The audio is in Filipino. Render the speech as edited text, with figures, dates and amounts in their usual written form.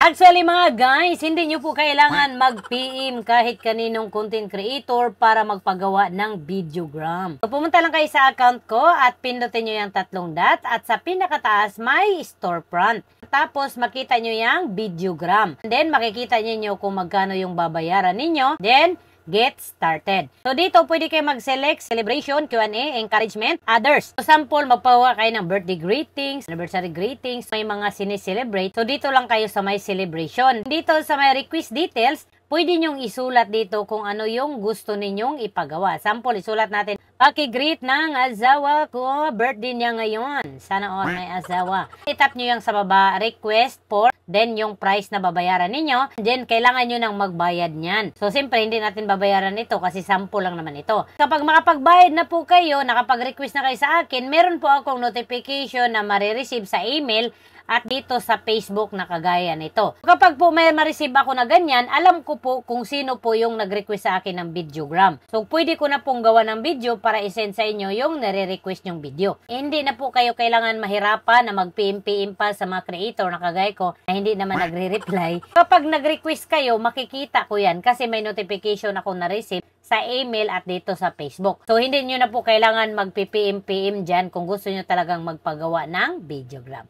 Actually mga guys, hindi nyo po kailangan mag-PM kahit kaninong content creator para magpagawa ng videogram. So, pumunta lang kayo sa account ko at pindutin nyo yung 3 dot at sa pinakataas may storefront. Tapos makita nyo yung videogram. And then makikita nyo kung magkano yung babayaran ninyo. Then, get started. So, dito pwede kayo mag-select celebration, Q&A, encouragement, others. So, sample, magpawa kayo ng birthday greetings, anniversary greetings, may mga sineselebrate. So, dito lang kayo sa may celebration. Dito sa may request details, pwede nyong isulat dito kung ano yung gusto ninyong ipagawa. Sample, isulat natin, paki-greet ng asawa ko, birthday niya ngayon. Sana all may asawa. I-tap nyo yung sa baba, request for, then yung price na babayaran ninyo. Then, kailangan nyo nang magbayad niyan. So, siyempre, hindi natin babayaran ito kasi sample lang naman ito. Kapag makapagbayad na po kayo, nakapag-request na kayo sa akin, meron po akong notification na marireceive sa email at dito sa Facebook na kagaya nito. Kapag po may ma-receive ako na ganyan, alam ko po kung sino po yung nag-request sa akin ng videogram. So, pwede ko na pong gawa ng video para isend sa inyo yung nare-request yung video. Hindi na po kayo kailangan mahirapan na mag-PM pa sa mga creator na kagaya ko na hindi naman nagre-reply. Kapag nag-request kayo, makikita ko yan kasi may notification ako na-receive sa email at dito sa Facebook. So, hindi nyo na po kailangan mag-PM dyan kung gusto nyo talagang magpagawa ng videogram.